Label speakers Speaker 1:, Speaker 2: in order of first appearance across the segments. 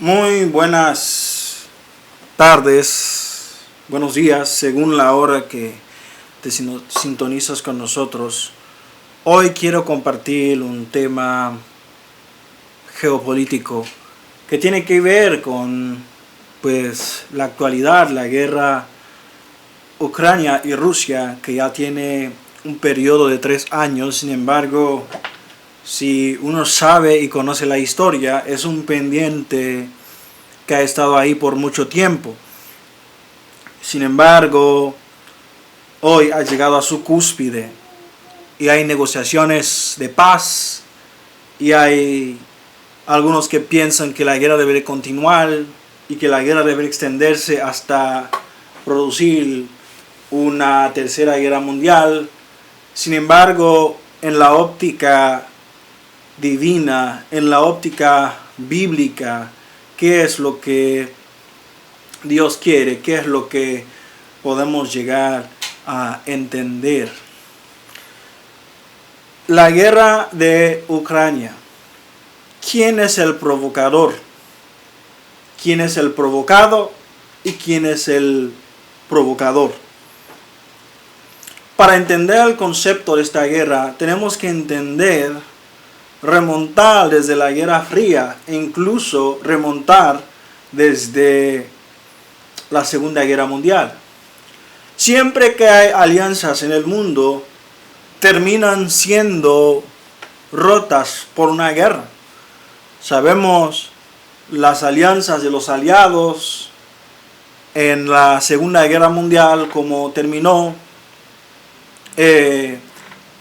Speaker 1: Muy buenas tardes, buenos días, según la hora que te sintonizas con nosotros. Hoy quiero compartir un tema geopolítico que tiene que ver con la actualidad, la guerra Ucrania y Rusia, que ya tiene un periodo de 3 años. Sin embargo, si uno sabe y conoce la historia, es un pendiente que ha estado ahí por mucho tiempo. Sin embargo, hoy ha llegado a su cúspide y hay negociaciones de paz y hay algunos que piensan que la guerra debe continuar y que la guerra debe extenderse hasta producir una tercera guerra mundial. Sin embargo, en la óptica divina, en la óptica bíblica, ¿qué es lo que Dios quiere? ¿Qué es lo que podemos llegar a entender? La guerra de Ucrania. ¿Quién es el provocador? ¿Quién es el provocado? ¿Y quién es el provocador? Para entender el concepto de esta guerra, tenemos que remontar desde la Guerra Fría e incluso remontar desde la Segunda Guerra Mundial. Siempre que hay alianzas en el mundo, terminan siendo rotas por una guerra. Sabemos las alianzas de los aliados en la Segunda Guerra Mundial, como terminó.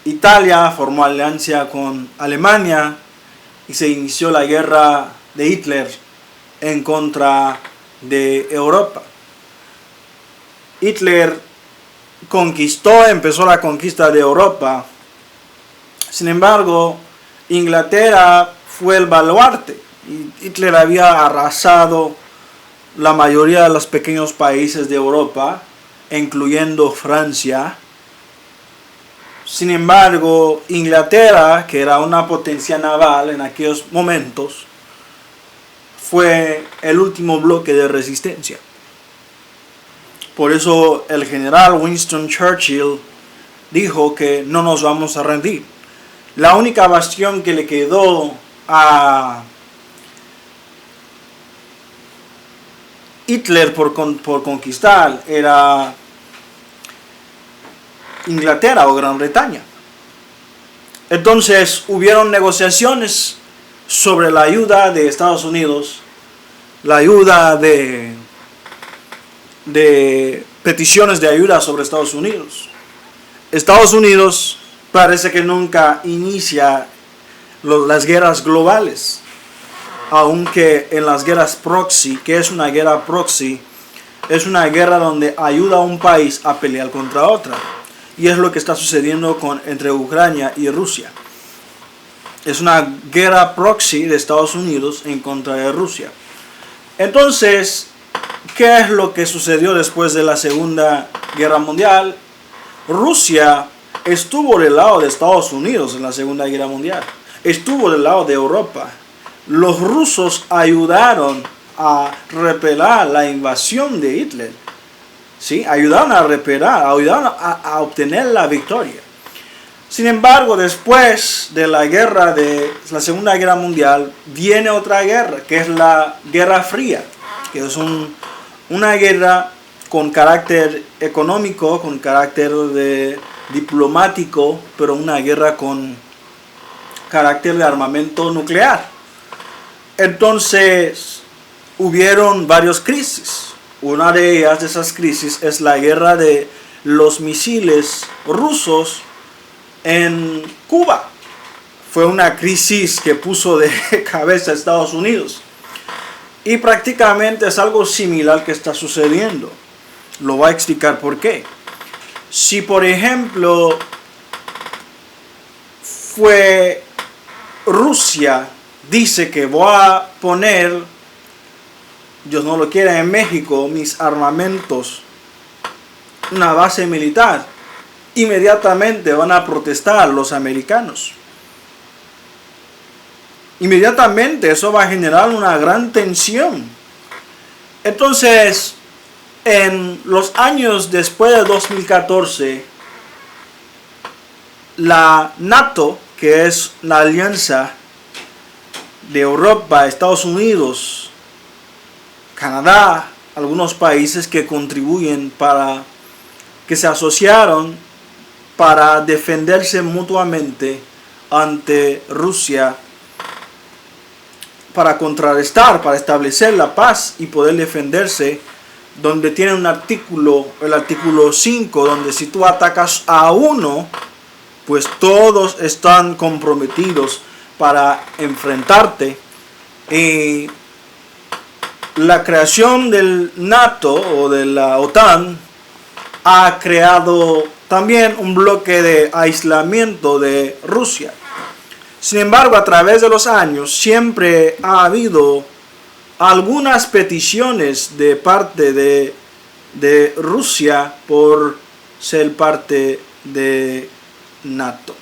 Speaker 1: Italia formó alianza con Alemania y se inició la guerra de Hitler en contra de Europa. Hitler empezó la conquista de Europa. Sin embargo, Inglaterra fue el baluarte. Hitler había arrasado la mayoría de los pequeños países de Europa, incluyendo Francia. Sin embargo, Inglaterra, que era una potencia naval en aquellos momentos, fue el último bloque de resistencia. Por eso el general Winston Churchill dijo que no nos vamos a rendir. La única bastión que le quedó a Hitler por conquistar era Inglaterra o Gran Bretaña. Entonces hubieron negociaciones sobre la ayuda de Estados Unidos, la ayuda de peticiones de ayuda sobre Estados Unidos. Estados Unidos parece que nunca inicia las guerras globales, aunque en las guerras proxy. ¿Qué es una guerra proxy? Es una guerra donde ayuda a un país a pelear contra otra. Y es lo que está sucediendo entre Ucrania y Rusia. Es una guerra proxy de Estados Unidos en contra de Rusia. Entonces, ¿qué es lo que sucedió después de la Segunda Guerra Mundial? Rusia estuvo del lado de Estados Unidos en la Segunda Guerra Mundial. Estuvo del lado de Europa. Los rusos ayudaron a repeler la invasión de Hitler. ¿Sí? Ayudaron a repeler, ayudaron a obtener la victoria. Sin embargo, después de la Segunda Guerra Mundial, viene otra guerra, que es la Guerra Fría, que es una guerra con carácter económico, con carácter diplomático, pero una guerra con carácter de armamento nuclear. Entonces, hubieron varias crisis. Una de ellas, de esas crisis, es la guerra de los misiles rusos en Cuba. Fue una crisis que puso de cabeza a Estados Unidos. Y prácticamente es algo similar que está sucediendo. Lo voy a explicar por qué. Si, por ejemplo, Rusia dice que voy a poner, Dios no lo quiera, en México, mis armamentos, una base militar, inmediatamente van a protestar los americanos. inmediatamente eso va a generar una gran tensión. Entonces, en los años después de 2014, la NATO, que es la alianza de Europa, Estados Unidos, Canadá, algunos países que contribuyen que se asociaron para defenderse mutuamente ante Rusia, para contrarrestar, para establecer la paz y poder defenderse, donde tiene un artículo, el artículo 5, donde si tú atacas a uno, pues todos están comprometidos para enfrentarte. Y la creación del NATO o de la OTAN ha creado también un bloque de aislamiento de Rusia. Sin embargo, a través de los años siempre ha habido algunas peticiones de parte de Rusia por ser parte de NATO.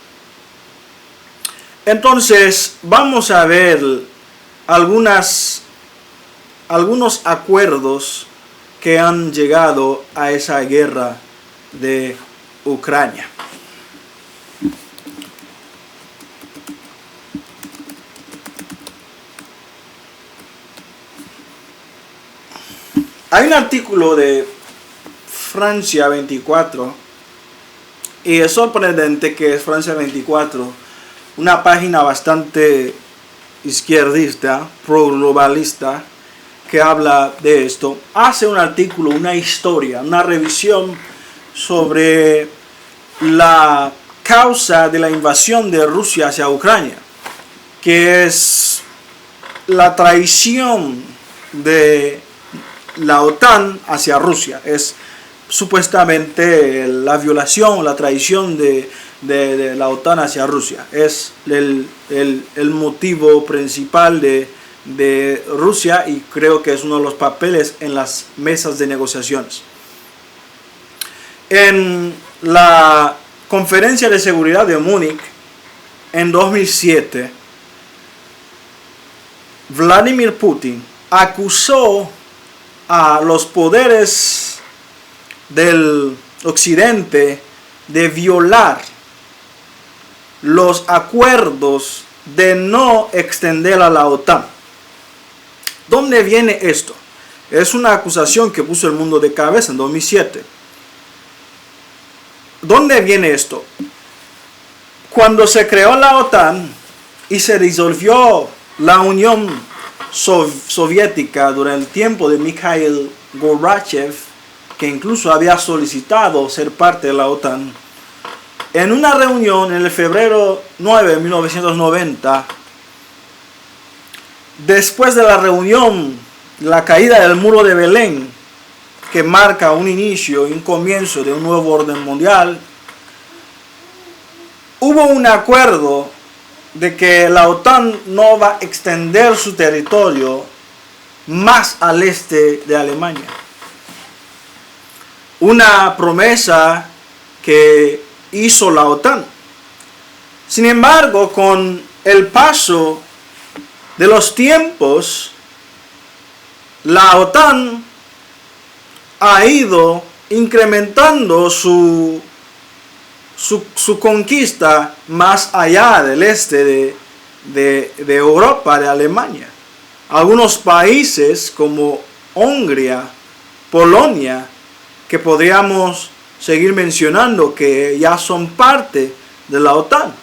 Speaker 1: Entonces, vamos a ver algunos acuerdos que han llegado a esa guerra de Ucrania. Hay un artículo de Francia 24, y es sorprendente que es Francia 24, una página bastante izquierdista, pro-globalista, que habla de esto. Hace un artículo, una historia, una revisión sobre la causa de la invasión de Rusia hacia Ucrania, que es la traición de la OTAN hacia Rusia. Es supuestamente la violación, la traición de la OTAN hacia Rusia. Es el motivo principal de Rusia, y creo que es uno de los papeles en las mesas de negociaciones. En la conferencia de seguridad de Múnich en 2007, Vladimir Putin acusó a los poderes del occidente de violar los acuerdos de no extender a la OTAN. ¿Dónde viene esto? Es una acusación que puso el mundo de cabeza en 2007. ¿Dónde viene esto? Cuando se creó la OTAN y se disolvió la Unión Soviética durante el tiempo de Mikhail Gorbachev, que incluso había solicitado ser parte de la OTAN, en una reunión en el febrero 9 de 1990, después de la reunión, la caída del muro de Berlín, que marca un inicio y un comienzo de un nuevo orden mundial, hubo un acuerdo de que la OTAN no va a extender su territorio más al este de Alemania. Una promesa que hizo la OTAN. Sin embargo, con el paso de los tiempos, la OTAN ha ido incrementando su conquista más allá del este de Europa, de Alemania. Algunos países como Hungría, Polonia, que podríamos seguir mencionando, que ya son parte de la OTAN.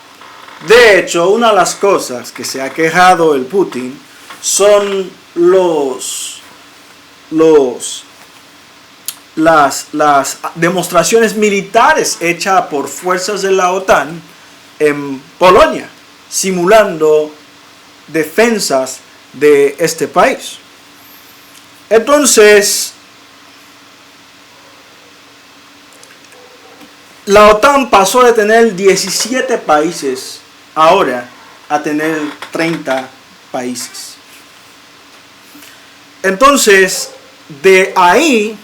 Speaker 1: De hecho, una de las cosas que se ha quejado el Putin son las demostraciones militares hechas por fuerzas de la OTAN en Polonia, simulando defensas de este país. Entonces, la OTAN pasó de tener 17 países ahora a tener 30 países. Entonces, de ahí,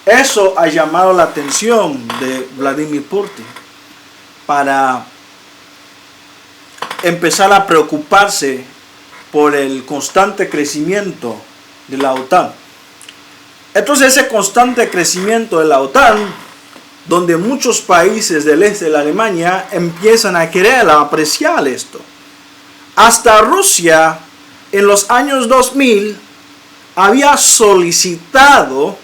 Speaker 1: eso ha llamado la atención de Vladimir Putin para empezar a preocuparse por el constante crecimiento de la OTAN. Entonces ese constante crecimiento de la OTAN, donde muchos países del este de la Alemania empiezan a querer apreciar esto. Hasta Rusia en los años 2000 había solicitado,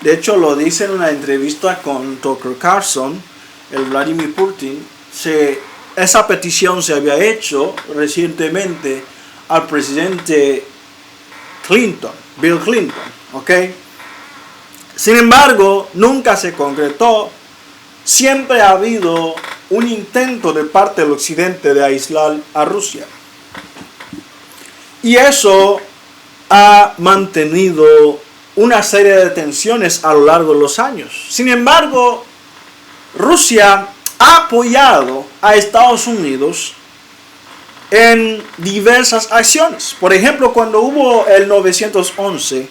Speaker 1: de hecho lo dice en una entrevista con Tucker Carlson, el Vladimir Putin, esa petición se había hecho recientemente al presidente Clinton, Bill Clinton, ¿ok? Sin embargo, nunca se concretó. Siempre ha habido un intento de parte del occidente de aislar a Rusia. Y eso ha mantenido una serie de tensiones a lo largo de los años. Sin embargo, Rusia ha apoyado a Estados Unidos en diversas acciones. Por ejemplo, cuando hubo el 911,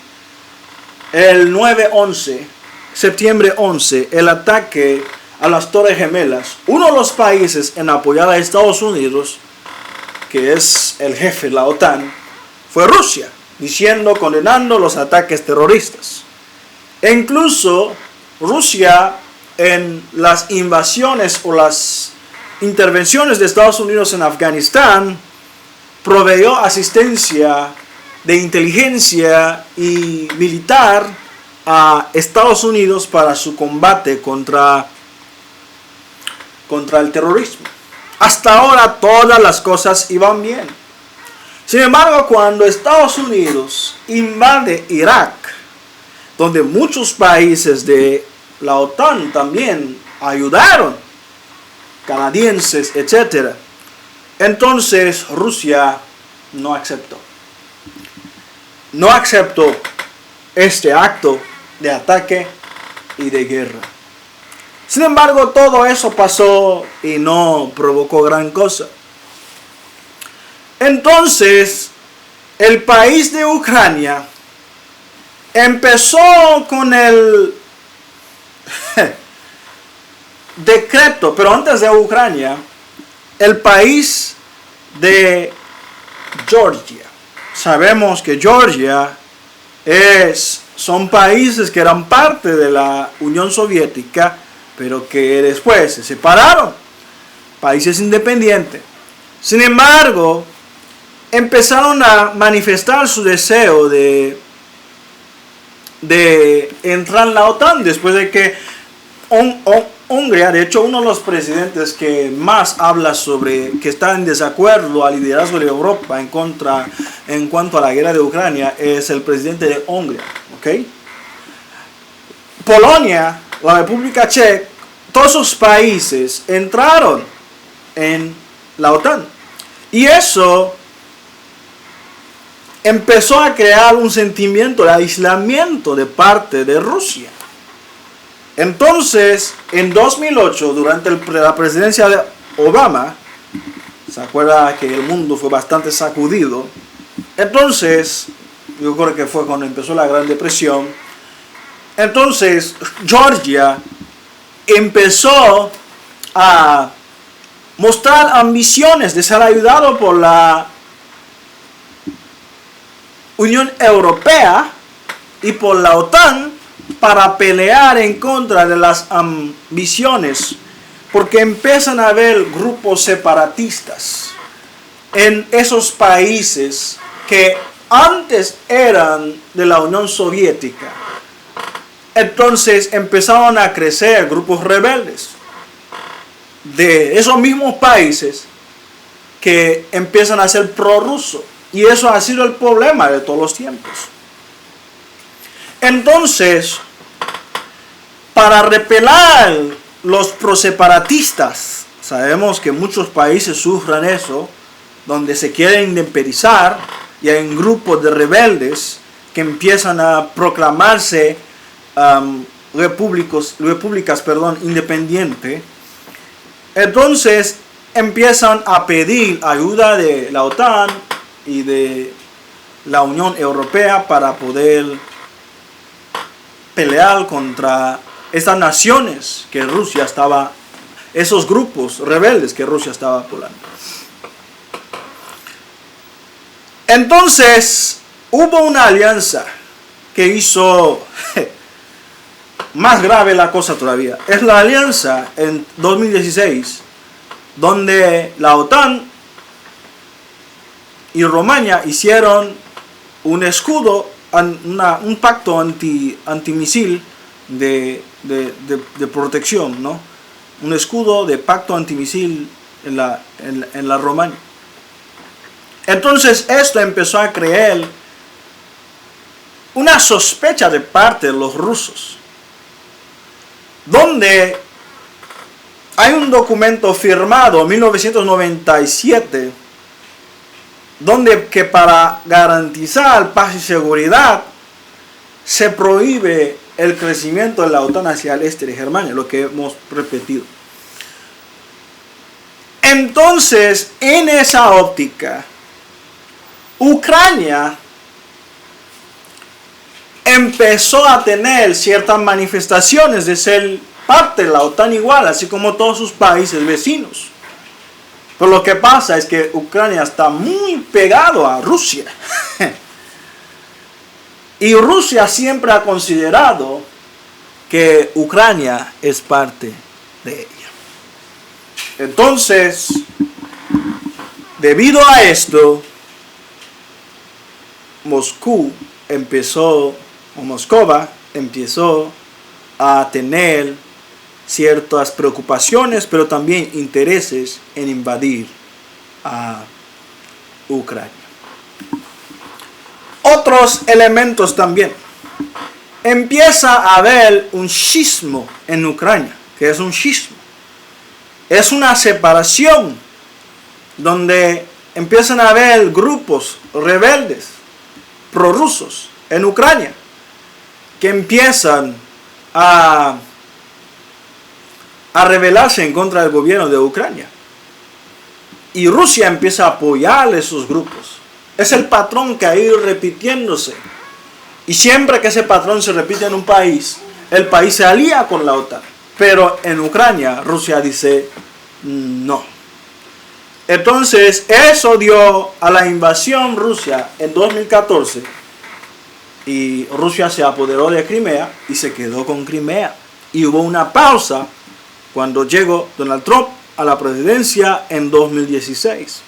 Speaker 1: el 9/11, septiembre 11, el ataque a las Torres Gemelas, uno de los países en apoyar a Estados Unidos, que es el jefe de la OTAN, fue Rusia, condenando los ataques terroristas. E incluso Rusia, en las invasiones o las intervenciones de Estados Unidos en Afganistán, proveyó asistencia de inteligencia y militar a Estados Unidos para su combate contra el terrorismo. Hasta ahora todas las cosas iban bien. Sin embargo, cuando Estados Unidos invade Irak, donde muchos países de la OTAN también ayudaron, canadienses, etc., entonces Rusia no aceptó. No aceptó este acto de ataque y de guerra. Sin embargo, todo eso pasó y no provocó gran cosa. Entonces, el país de Ucrania empezó con el decreto, pero antes de Ucrania, el país de Georgia. Sabemos que Georgia son países que eran parte de la Unión Soviética, pero que después se separaron, países independientes. Sin embargo, empezaron a manifestar su deseo de entrar en la OTAN después de que Hungría, de hecho uno de los presidentes que más habla sobre que está en desacuerdo al liderazgo de Europa en cuanto a la guerra de Ucrania, es el presidente de Hungría, ¿ok? Polonia, la República Checa, todos esos países entraron en la OTAN. Y eso empezó a crear un sentimiento de aislamiento de parte de Rusia. Entonces, en 2008, durante la presidencia de Obama, se acuerda que el mundo fue bastante sacudido. Entonces, yo creo que fue cuando empezó la Gran Depresión. Entonces, Georgia empezó a mostrar ambiciones de ser ayudado por la Unión Europea y por la OTAN para pelear en contra de las ambiciones, porque empiezan a haber grupos separatistas en esos países que antes eran de la Unión Soviética. Entonces empezaron a crecer grupos rebeldes de esos mismos países que empiezan a ser prorrusos. Y eso ha sido el problema de todos los tiempos. Entonces, para repelar los proseparatistas, sabemos que muchos países sufren eso, donde se quieren independizar y hay grupos de rebeldes que empiezan a proclamarse repúblicas independientes. Entonces empiezan a pedir ayuda de la OTAN y de la Unión Europea para poder pelear contra esas naciones que Rusia estaba, esos grupos rebeldes que Rusia estaba apoyando. Entonces, hubo una alianza que hizo más grave la cosa todavía. Es la alianza en 2016, donde la OTAN y Rumania hicieron un escudo, un pacto antimisil de protección, ¿no? Un escudo de pacto antimisil en la Rumania. Entonces esto empezó a crear una sospecha de parte de los rusos, donde hay un documento firmado en 1997, donde que para garantizar paz y seguridad se prohíbe el crecimiento de la OTAN hacia el este de Germania, lo que hemos repetido. Entonces, en esa óptica, Ucrania empezó a tener ciertas manifestaciones de ser parte de la OTAN igual, así como todos sus países vecinos. Pero lo que pasa es que Ucrania está muy pegado a Rusia. Y Rusia siempre ha considerado que Ucrania es parte de ella. Entonces, debido a esto, Moscova empezó a tener ciertas preocupaciones, pero también intereses en invadir a Ucrania. Otros elementos también. Empieza a haber un schismo en Ucrania. ¿Qué es un schismo? Es una separación donde empiezan a haber grupos rebeldes prorrusos en Ucrania que empiezan a rebelarse en contra del gobierno de Ucrania. Y Rusia empieza a apoyar a esos grupos. Es el patrón que ha ido repitiéndose. Y siempre que ese patrón se repite en un país, el país se alía con la OTAN. Pero en Ucrania, Rusia dice no. Entonces, eso dio a la invasión Rusia en 2014. Y Rusia se apoderó de Crimea y se quedó con Crimea. Y hubo una pausa cuando llegó Donald Trump a la presidencia en 2016.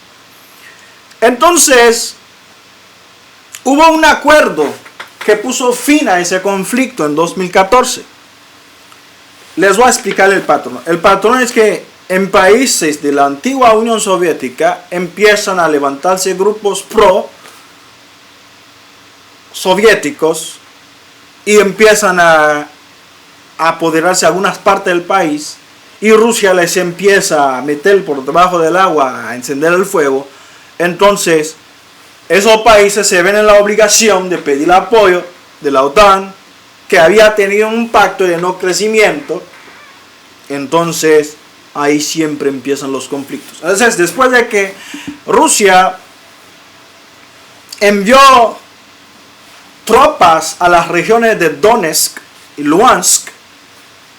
Speaker 1: Entonces, hubo un acuerdo que puso fin a ese conflicto en 2014. Les voy a explicar el patrón. El patrón es que en países de la antigua Unión Soviética empiezan a levantarse grupos pro-soviéticos y empiezan a apoderarse de algunas partes del país, y Rusia les empieza a meter por debajo del agua, a encender el fuego. Entonces, esos países se ven en la obligación de pedir apoyo de la OTAN, que había tenido un pacto de no crecimiento. Entonces, ahí siempre empiezan los conflictos. Entonces, después de que Rusia envió tropas a las regiones de Donetsk y Luhansk,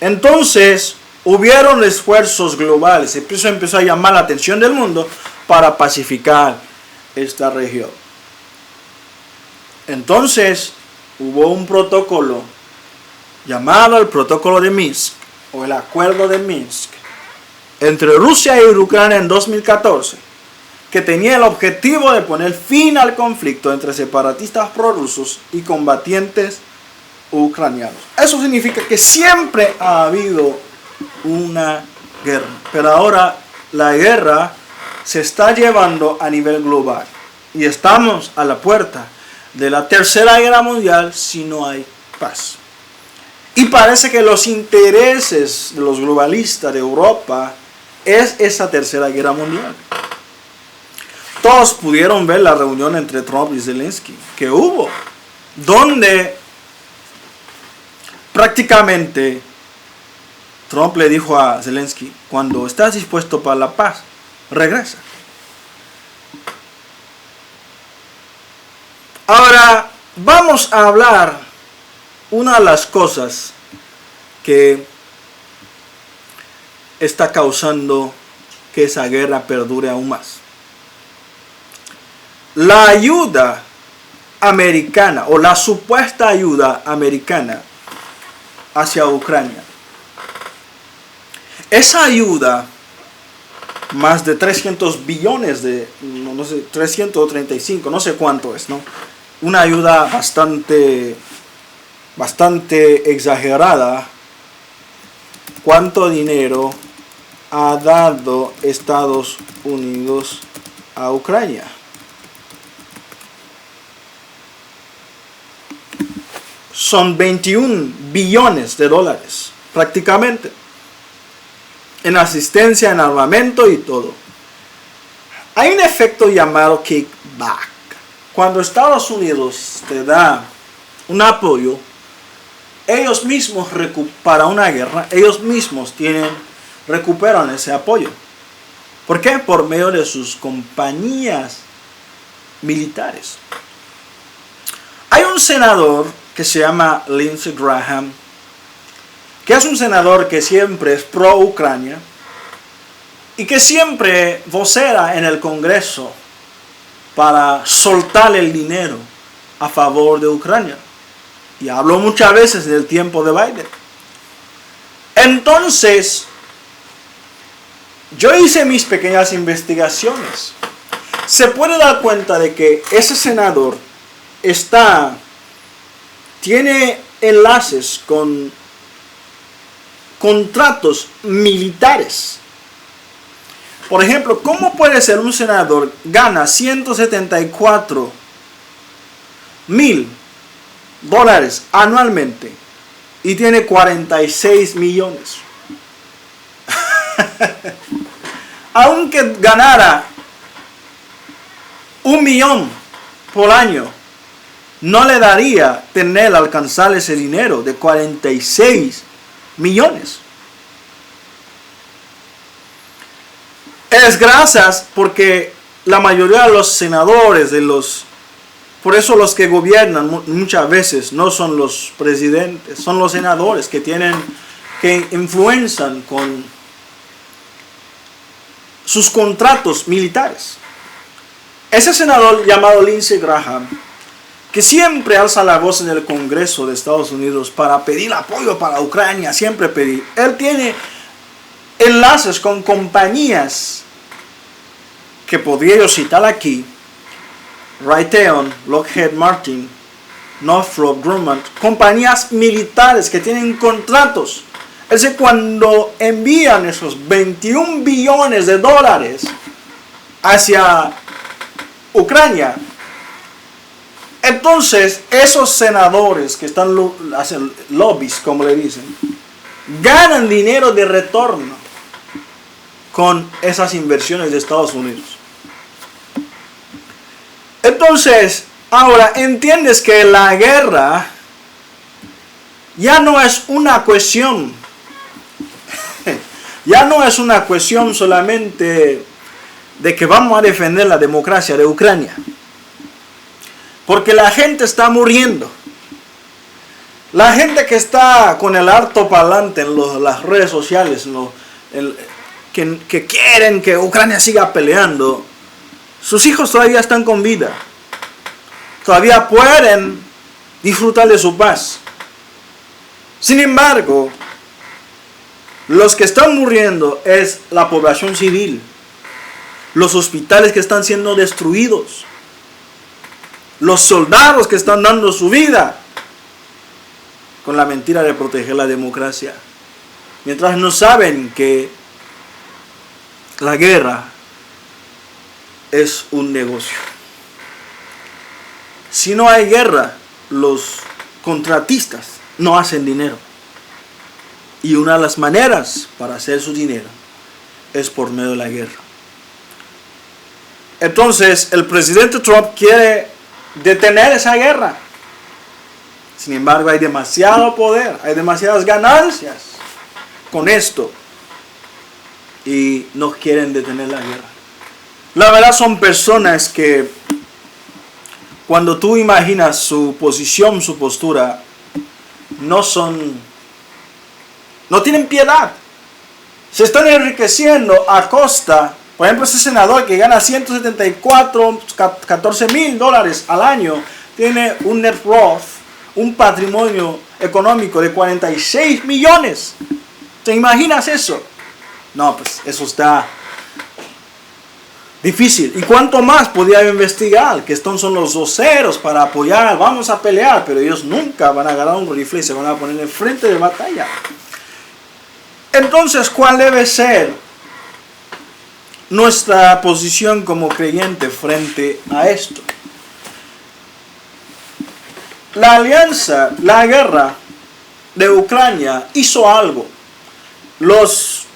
Speaker 1: entonces hubieron esfuerzos globales. Eso empezó a llamar la atención del mundo para pacificar esta región. Entonces hubo un protocolo llamado el Protocolo de Minsk, o el Acuerdo de Minsk, entre Rusia y Ucrania en 2014, que tenía el objetivo de poner fin al conflicto entre separatistas prorrusos y combatientes ucranianos. Eso significa que siempre ha habido una guerra, pero ahora la guerra se está llevando a nivel global y estamos a la puerta de la tercera guerra mundial si no hay paz. Y parece que los intereses de los globalistas de Europa es esa tercera guerra mundial. Todos pudieron ver la reunión entre Trump y Zelensky que hubo, donde prácticamente Trump le dijo a Zelensky: cuando estás dispuesto para la paz, regresa. Ahora vamos a hablar una de las cosas que está causando que esa guerra perdure aún más. la ayuda americana o la supuesta ayuda americana hacia Ucrania. Esa ayuda, más de 300 billones no sé, 335, no sé cuánto es, ¿no? Una ayuda bastante exagerada. ¿Cuánto dinero ha dado Estados Unidos a Ucrania? Son 21 billones de dólares, prácticamente, en asistencia, en armamento y todo. Hay un efecto llamado kickback. Cuando Estados Unidos te da un apoyo, ellos mismos para una guerra, ellos mismos recuperan ese apoyo. ¿Por qué? Por medio de sus compañías militares. Hay un senador que se llama Lindsey Graham, que es un senador que siempre es pro Ucrania y que siempre vocera en el Congreso para soltar el dinero a favor de Ucrania. Y habló muchas veces del tiempo de Biden. Entonces, yo hice mis pequeñas investigaciones. Se puede dar cuenta de que ese senador tiene enlaces con contratos militares. Por ejemplo, ¿cómo puede ser un senador gana $174,000 anualmente y tiene 46 millones? Aunque ganara 1 millón por año, no le daría alcanzar ese dinero de 46 millones. Es gracias porque la mayoría de los senadores, por eso los que gobiernan muchas veces no son los presidentes, son los senadores que influencian con sus contratos militares. Ese senador llamado Lindsey Graham, que siempre alza la voz en el Congreso de Estados Unidos para pedir apoyo para Ucrania, él tiene enlaces con compañías que podría yo citar aquí: Raytheon, Lockheed Martin, Northrop Grumman, compañías militares que tienen contratos. Es decir, cuando envían esos 21 billones de dólares hacia Ucrania, entonces esos senadores que hacen lobbies, como le dicen, ganan dinero de retorno con esas inversiones de Estados Unidos. Entonces, ahora entiendes que la guerra ya no es una cuestión solamente de que vamos a defender la democracia de Ucrania, porque la gente está muriendo. La gente que está con el altoparlante en las redes sociales, que quieren que Ucrania siga peleando, sus hijos todavía están con vida. Todavía pueden disfrutar de su paz. Sin embargo, los que están muriendo es la población civil. Los hospitales que están siendo destruidos. Los soldados que están dando su vida con la mentira de proteger la democracia. Mientras no saben que la guerra es un negocio. Si no hay guerra, los contratistas no hacen dinero. Y una de las maneras para hacer su dinero es por medio de la guerra. Entonces, el presidente Trump quiere detener esa guerra. Sin embargo, hay demasiado poder, hay demasiadas ganancias con esto. Y no quieren detener la guerra. La verdad, son personas que cuando tú imaginas su posición, su postura, no tienen piedad. Se están enriqueciendo a costa Por ejemplo, ese senador que gana 174, 14 mil dólares al año, tiene un net worth, un patrimonio económico de 46 millones. ¿Te imaginas eso? No, pues eso está difícil. ¿Y cuánto más podía investigar? Que estos son los voceros para apoyar, vamos a pelear, pero ellos nunca van a agarrar un rifle y se van a poner en frente de batalla. Entonces, ¿cuál debe ser nuestra posición como creyente frente a esto? La alianza, la guerra de Ucrania hizo algo. Los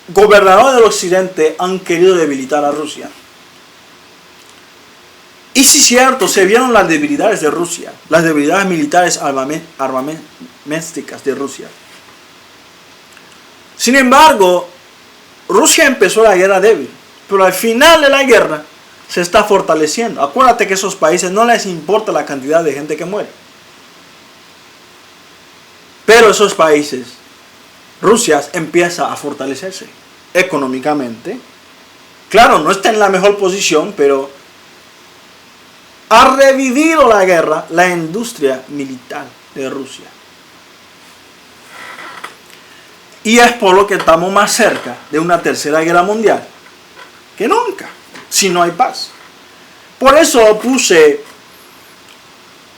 Speaker 1: gobernadores del occidente han querido debilitar a Rusia. Y sí es cierto, se vieron las debilidades de Rusia, las debilidades militares armamentísticas de Rusia. Sin embargo, Rusia empezó la guerra débil, pero al final de la guerra se está fortaleciendo. Acuérdate que a esos países no les importa la cantidad de gente que muere. Pero esos países, Rusia empieza a fortalecerse económicamente. Claro, no está en la mejor posición, pero ha revivido la guerra, la industria militar de Rusia. Y es por lo que estamos más cerca de una tercera guerra mundial que nunca, si no hay paz. Por eso puse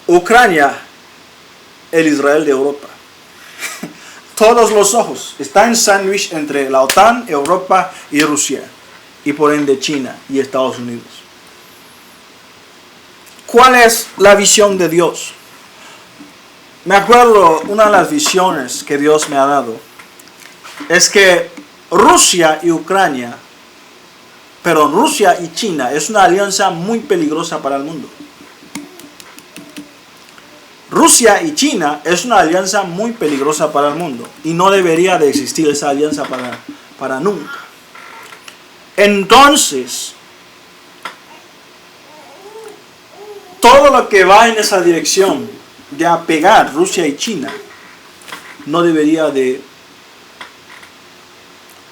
Speaker 1: Ucrania, el Israel de Europa. Todos los ojos están en sándwich entre la OTAN, Europa y Rusia, y por ende China y Estados Unidos. ¿Cuál es la visión de Dios? Me acuerdo, una de las visiones que Dios me ha dado es que Rusia y China es una alianza muy peligrosa para el mundo. Rusia y China es una alianza muy peligrosa para el mundo y no debería de existir esa alianza para nunca. Entonces, todo lo que va en esa dirección de apegar Rusia y China no debería de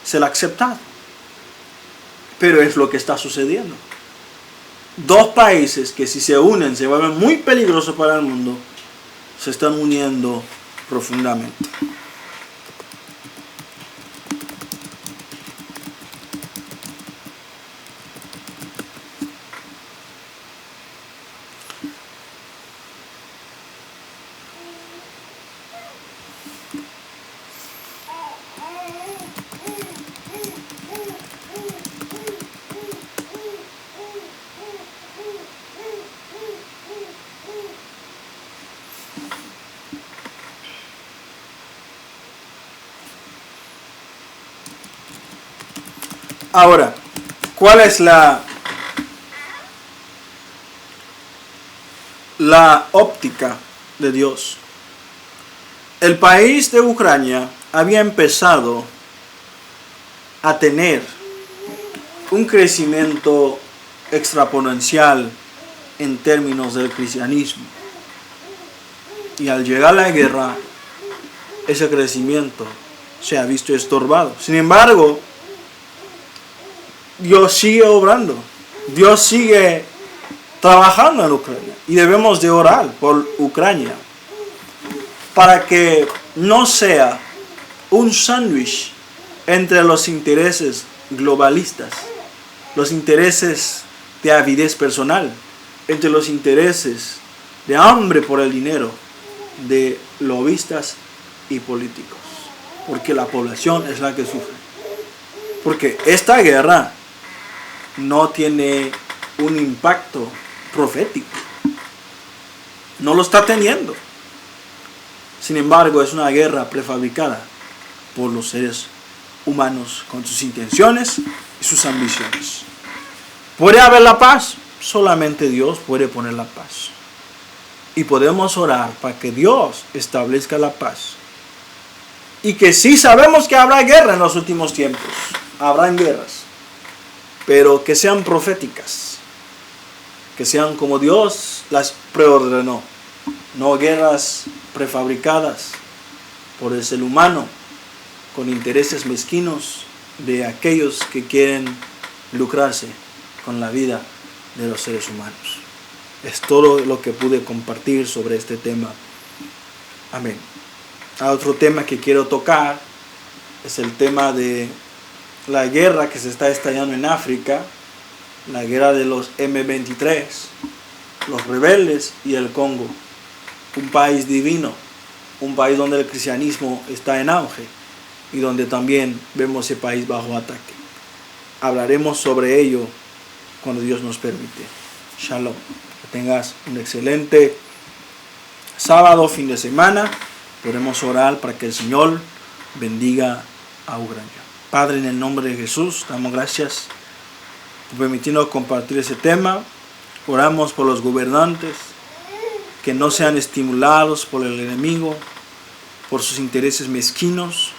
Speaker 1: ser aceptado. Pero es lo que está sucediendo. Dos países que si se unen se vuelven muy peligrosos para el mundo, se están uniendo profundamente. Ahora, ¿cuál es la óptica de Dios? El país de Ucrania había empezado a tener un crecimiento exponencial en términos del cristianismo. Y al llegar la guerra, ese crecimiento se ha visto estorbado. Sin embargo, Dios sigue obrando, Dios sigue trabajando en Ucrania y debemos de orar por Ucrania para que no sea un sándwich entre los intereses globalistas, los intereses de avidez personal, entre los intereses de hambre por el dinero de lobistas y políticos, porque la población es la que sufre. Porque esta guerra no tiene un impacto profético. No lo está teniendo. Sin embargo, es una guerra prefabricada por los seres humanos con sus intenciones y sus ambiciones. ¿Puede haber la paz? Solamente Dios puede poner la paz. Y podemos orar para que Dios establezca la paz. Y que sí sabemos que habrá guerra en los últimos tiempos. Habrán guerras. Pero que sean proféticas, que sean como Dios las preordenó, no guerras prefabricadas por el ser humano, con intereses mezquinos de aquellos que quieren lucrarse con la vida de los seres humanos. Es todo lo que pude compartir sobre este tema. Amén. Otro tema que quiero tocar es el tema de la guerra que se está estallando en África, la guerra de los M23, los rebeldes y el Congo. Un país divino, un país donde el cristianismo está en auge y donde también vemos ese país bajo ataque. Hablaremos sobre ello cuando Dios nos permite. Shalom. Que tengas un excelente sábado, fin de semana. Podemos orar para que el Señor bendiga a Ucrania. Padre, en el nombre de Jesús, damos gracias por permitirnos compartir ese tema. Oramos por los gobernantes, que no sean estimulados por el enemigo, por sus intereses mezquinos,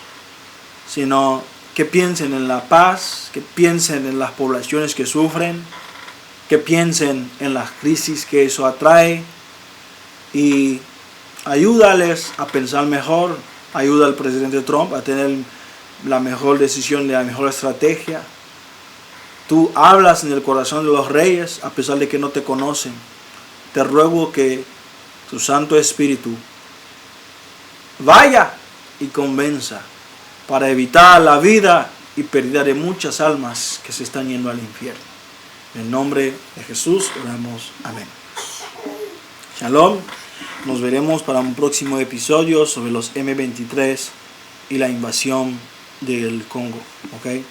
Speaker 1: sino que piensen en la paz, que piensen en las poblaciones que sufren, que piensen en las crisis que eso atrae, y ayúdales a pensar mejor. Ayuda al presidente Trump a tener la mejor decisión, la mejor estrategia. Tú hablas en el corazón de los reyes a pesar de que no te conocen. Te ruego que tu Santo Espíritu vaya y convenza para evitar la vida y pérdida de muchas almas que se están yendo al infierno. En el nombre de Jesús oramos. Amén. Shalom. Nos veremos para un próximo episodio sobre los M23 y la invasión del Congo. ¿Ok?